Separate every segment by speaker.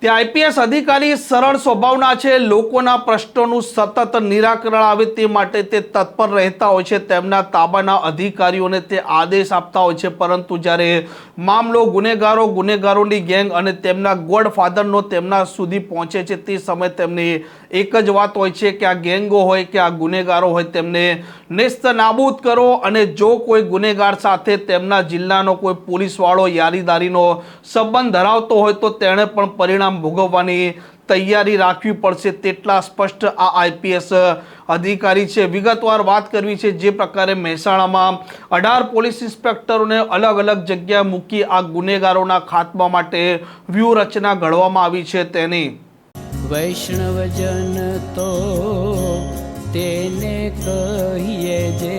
Speaker 1: કે આઈપીએસ અધિકારી સરળ સ્વભાવના છે, લોકોના પ્રશ્નોનું સતત નિરાકરણ આવે તે માટે તે તત્પર રહેતા હોય છે, તેમના તાબાના અધિકારીઓને તે આદેશ આપતા હોય છે, પરંતુ જ્યારે મામલો ગુનેગારોની ગેંગ અને તેમના ગોડફાધરનો તેમના સુધી પહોંચે છે તે સમયે તેમની એક જ વાત હોય છે કે આ ગેંગો હોય કે આ ગુનેગારો હોય તેમને નેસ્ત નાબૂદ કરો, અને જો કોઈ ગુનેગાર સાથે તેમના જિલ્લાનો કોઈ પોલીસવાળો યારીદારીનો સંબંધ ધરાવતો હોય તો તેણે પણ પરિણામ ભોગવવાની તૈયારી રાખવી પડશે, તેટલા સ્પષ્ટ આ આઈપીએસ અધિકારી છે। વિગતવાર વાત કરવી છે જે પ્રકારે મહેસાણામાં 18 પોલીસ ઇન્સ્પેક્ટરોને અલગ અલગ જગ્યાએ મૂકી આ ગુનેગારોના ખાત્મા માટે વ્યૂહરચના ઘડવામાં આવી છે તેની।
Speaker 2: વૈષ્ણવજન તો તેને કહીએ જે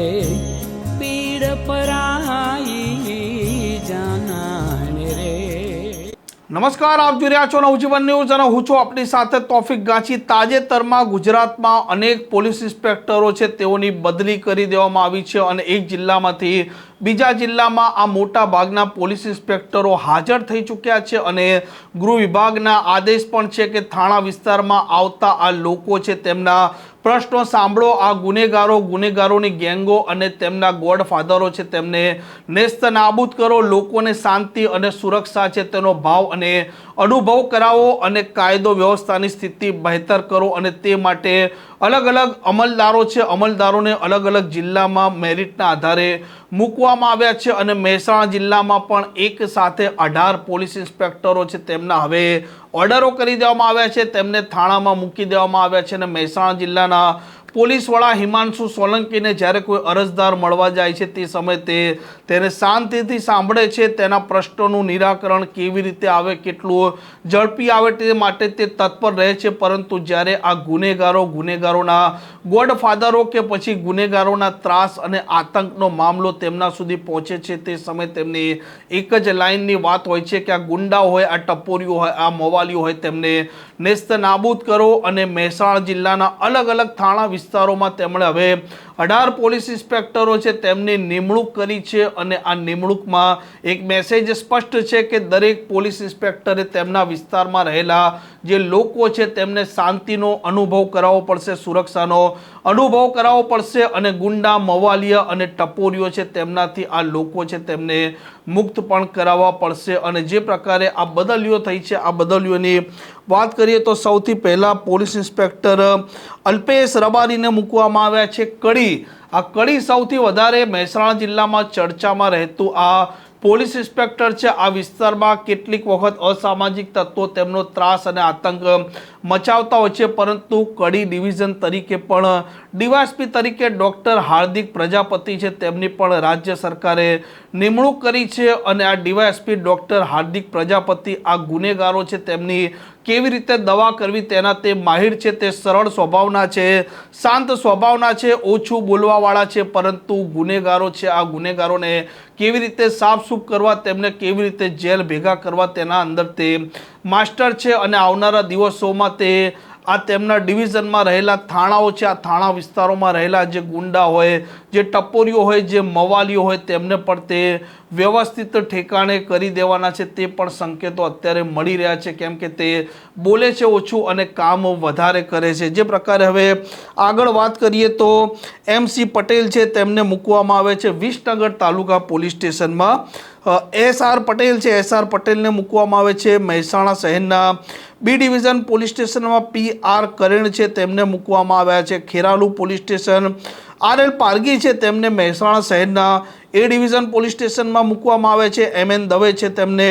Speaker 2: પીડ પરાઈ જાનાને રે।
Speaker 1: નમસ્કાર, આપ જોઈ રહ્યા છો નવજીવન ન્યૂઝ અને હું છું આપની સાથે તોફિક ગાંચી। તાજેતરમાં ગુજરાતમાં અનેક પોલીસ ઇન્સ્પેક્ટરો છે તેઓની બદલી કરી દેવામાં આવી છે અને એક જિલ્લામાંથી બીજા જિલ્લામાં આ મોટા ભાગના પોલીસ ઇન્સ્પેક્ટરો હાજર થઈ ચૂક્યા છે અને ગૃહ વિભાગના આદેશ પણ છે કે થાણા વિસ્તારમાં આવતા આ લોકો છે તેમના પ્રશ્નો સાંભળો, આ ગુનેગારોની ગેંગો અને તેમના ગોડફાધરો છે તેમને નેસ્ત નાબૂદ કરો, લોકોને શાંતિ અને સુરક્ષા છે તેનો ભાવ અને અનુભવ કરાવો અને કાયદો વ્યવસ્થાની સ્થિતિ બહેતર કરો, અને તે માટે અલગ અલગ અમલદારો છે, અમલદારોને અલગ અલગ જિલ્લામાં મેરિટના આધારે મૂકવામાં આવ્યા છે અને મહેસાણા જિલ્લામાં પણ એક સાથે 18 પોલીસ ઇન્સ્પેક્ટરો છે તેમના હવે ઓર્ડરો કરી દેવામાં આવ્યા છે, તેમને થાણામાં મૂકી દેવામાં આવ્યા છે અને મહેસાણા જિલ્લાના પોલીસ વડા હિમાંશુ સોલંકીને જ્યારે કોઈ અરજદાર મળવા જાય છે તે સમયે તેને શાંતિથી સાંભળે છે, તેના પ્રશ્નોનું નિરાકરણ કેવી રીતે આવે, કેટલું ઝડપી આવે તે માટે તે તત્પર રહે છે, પરંતુ જ્યારે આ ગુનેગારોના ગોડફાધરો કે પછી ગુનેગારોના ત્રાસ અને આતંકનો મામલો તેમના સુધી પહોંચે છે તે સમયે તેમની એક જ લાઇનની વાત હોય છે કે આ ગુંડાઓ હોય, આ ટપોરીઓ હોય, આ મવાલીઓ હોય તેમને નેસ્ત નાબૂદ કરો, અને મહેસાણા જિલ્લાના અલગ અલગ થાણા વિસ્તારોમાં તેમણે હવે 18 પોલીસ ઇન્સ્પેક્ટરો છે તેમની નિમણૂક કરી છે અને આ નિમણૂકમાં એક મેસેજ સ્પષ્ટ છે કે દરેક પોલીસ ઇન્સ્પેક્ટરે તેમના વિસ્તારમાં રહેલા જે લોકો છે તેમને શાંતિનો અનુભવ કરાવવો પડશે, સુરક્ષાનો અનુભવ કરાવવો પડશે, અને ગુંડા, મવાલિયા અને ટપોરીઓ છે તેમનાથી આ લોકો છે તેમને મુક્ત પણ કરાવવા પડશે। અને જે પ્રકારે આ બદલીઓ થઈ છે, આ બદલીઓની વાત કરીએ તો સૌથી પહેલાં પોલીસ ઇન્સ્પેક્ટર અલ્પેશ રબારીને મૂકવામાં આવ્યા છે કડી। આ કડી સૌથી વધારે મહેસાણા જિલ્લામાં ચર્ચામાં રહેતું આ પોલીસ ઇન્સ્પેક્ટર છે। આ વિસ્તારમાં કેટલીક વખત અસામાજિક તત્વો તેમનો ત્રાસ અને આતંક મચાવતા હોય છે, પરંતુ કડી ડિવિઝન તરીકે પણ ડીવાયએસપી તરીકે ડૉક્ટર હાર્દિક પ્રજાપતિ છે તેમની પણ રાજ્ય સરકારે નિમણૂક કરી છે અને આ ડીવાયએસપી ડૉક્ટર હાર્દિક પ્રજાપતિ આ ગુનેગારો છે તેમની કેવી રીતે દવા કરવી તેના તે માહિર છે, તે સરળ સ્વભાવના છે, શાંત સ્વભાવના છે, ઓછું બોલવાવાળા છે, પરંતુ ગુનેગારો છે આ ગુનેગારોને કેવી રીતે સાફસૂફ કરવા, તેમને કેવી રીતે જેલ ભેગા કરવા તેના અંદર તે માસ્ટર છે અને આવનારા દિવસોમાં તે આ તેમના ડિવિઝનમાં રહેલા થાણાઓ છે, આ થાણા વિસ્તારોમાં રહેલા જે ગુંડા હોય, જે ટપોરીઓ હોય, જે મવાલીઓ હોય તેમને પણ તે વ્યવસ્થિત ઠેકાણે કરી દેવાના છે, તે પણ સંકેતો અત્યારે મળી રહ્યા છે, કેમ કે તે બોલે છે ઓછું અને કામ વધારે કરે છે। જે પ્રકારે હવે આગળ વાત કરીએ તો MC પટેલ છે તેમને મૂકવામાં આવે છે વિસનગર તાલુકા પોલીસ સ્ટેશનમાં। SR પટેલ છે, SR પટેલને મૂકવામાં આવે છે મહેસાણા શહેરના B ડિવિઝન પોલીસ સ્ટેશનમાં। PR કરેણ છે તેમને મૂકવામાં આવ્યા છે Kheralu police station. RL Pargi છે તેમને મહેસાણા શહેરના A ડિવિઝન પોલીસ સ્ટેશનમાં મૂકવામાં આવે છે। MN દવે છે તેમને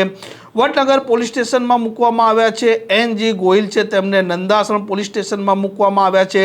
Speaker 1: વડનગર પોલીસ સ્ટેશનમાં મૂકવામાં આવ્યા છે। NG ગોહિલ છે તેમને નંદાસણ પોલીસ સ્ટેશનમાં મૂકવામાં આવ્યા છે।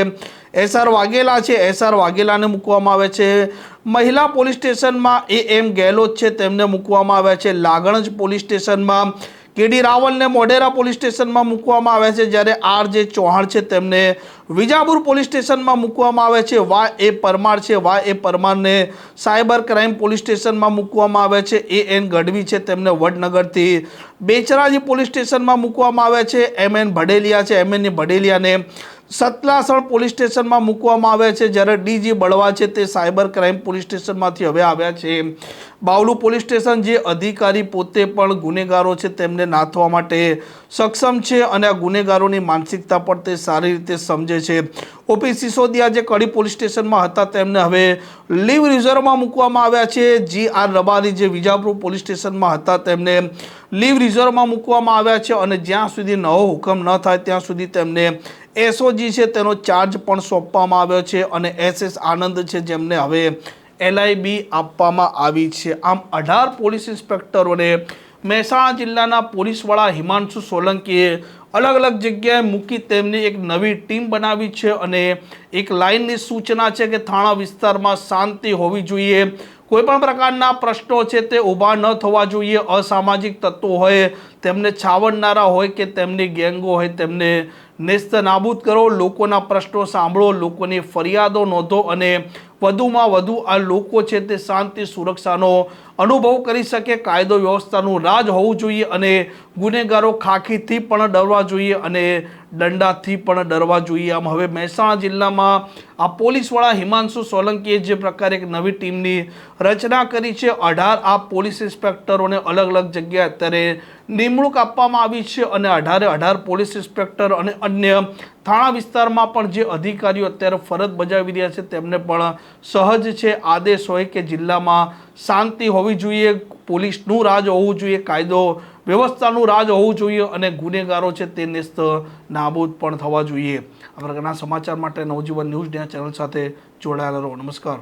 Speaker 1: SR વાઘેલા છે, SR વાઘેલાને મૂકવામાં આવે છે મહિલા પોલીસ સ્ટેશનમાં। AM ગેહલોત છે તેમને મૂકવામાં આવ્યા છે લાગણજ પોલીસ સ્ટેશનમાં। KD રાવલને મોઢેરા પોલીસ સ્ટેશનમાં મૂકવામાં આવ્યા છે, જ્યારે RJ ચૌહાણ છે તેમને વિજાપુર પોલીસ સ્ટેશનમાં મૂકવામાં આવે છે। YA પરમાર છે, YA પરમારને સાયબર ક્રાઇમ પોલીસ સ્ટેશનમાં મૂકવામાં આવે છે। AN ગઢવી છે તેમને વડનગરથી બેચરાજી પોલીસ સ્ટેશનમાં મૂકવામાં આવ્યા છે। MN ભડેલિયા છે, MN ભડેલિયાને સતલાસણ પોલીસ સ્ટેશનમાં મૂકવામાં આવ્યા છે, જ્યારે DG બળવા છે તે સાયબર ક્રાઇમ પોલીસ સ્ટેશનમાંથી હવે આવ્યા છે બાવલુ પોલીસ સ્ટેશન જે અધિકારી પોતે પણ ગુનેગારો છે તેમને નાથવા માટે સક્ષમ છે અને આ ગુનેગારોની માનસિકતા પણ તે સારી રીતે સમજે છે. ઓપી સિસોદિયા જે કડી પોલીસ સ્ટેશનમાં હતા તેમને હવે લીવ રિઝર્વમાં મૂકવામાં આવ્યા છે. GR રબારી જે વિજાપુર પોલીસ સ્ટેશનમાં હતા તેમને લીવ રિઝર્વમાં મૂકવામાં આવ્યા છે અને જ્યાં સુધી નવો હુકમ ન થાય ત્યાં સુધી તેમને SOG છે તેનો ચાર્જ પણ સોંપવામાં આવ્યો છે અને SS આનંદ છે જેમને હવે LIB આપવામાં આવી છે. આમ 18 પોલીસ ઇન્સ્પેક્ટરોને મહેસાણા જિલ્લાના પોલીસ વડા હિમાંશુ સોલંકીએ અલગ અલગ જગ્યાએ મૂકી તેમની એક નવી ટીમ બનાવી છે અને એક લાઇનની સૂચના છે કે થાણા વિસ્તારમાં શાંતિ હોવી જોઈએ, કોઈ પણ પ્રકારના પ્રશ્નો છે તે ઊભા ન થવા જોઈએ, અસામાજિક તત્વો હોય તેમને છાવરનારા હોય કે તેમની ગેંગો હોય તેમને નેસ્ત નાબૂદ કરો, લોકોના પ્રશ્નો સાંભળો, લોકોની ફરિયાદો નોંધો અને વધુમાં વધુ આ લોકો છે તે શાંતિ સુરક્ષાનો અનુભવ કરી શકે, કાયદો વ્યવસ્થાનું રાજ હોવું જોઈએ અને ગુનેગારો ખાખીથી પણ ડરવા જોઈએ અને દંડાથી પણ ડરવા જોઈએ. આમ હવે મહેસાણા જિલ્લામાં આ પોલીસ વડા હિમાંશુ સોલંકીએ જે પ્રકારે એક નવી ટીમની રચના કરી છે, 18 આ પોલીસ ઇન્સ્પેક્ટરોને અલગ અલગ જગ્યાએ અત્યારે નિમણૂક આપવામાં આવી છે અને 18 પોલીસ ઇન્સ્પેક્ટર અને અન્ય થાણા વિસ્તારમાં પણ જે અધિકારીઓ અત્યારે ફરજ બજાવી રહ્યા છે તેમને પણ સહજ છે આદેશ હોય કે જિલ્લામાં શાંતિ હોવી જોઈએ, પોલીસનું રાજ હોવું જોઈએ, કાયદો વ્યવસ્થાનું રાજ હોવું જોઈએ અને ગુનેગારો છે તે નેસ્ત નાબૂદ પણ થવા જોઈએ. આ પ્રકારના સમાચાર માટે નવજીવન ન્યૂઝ ચેનલ સાથે જોડાયેલા રહો. નમસ્કાર.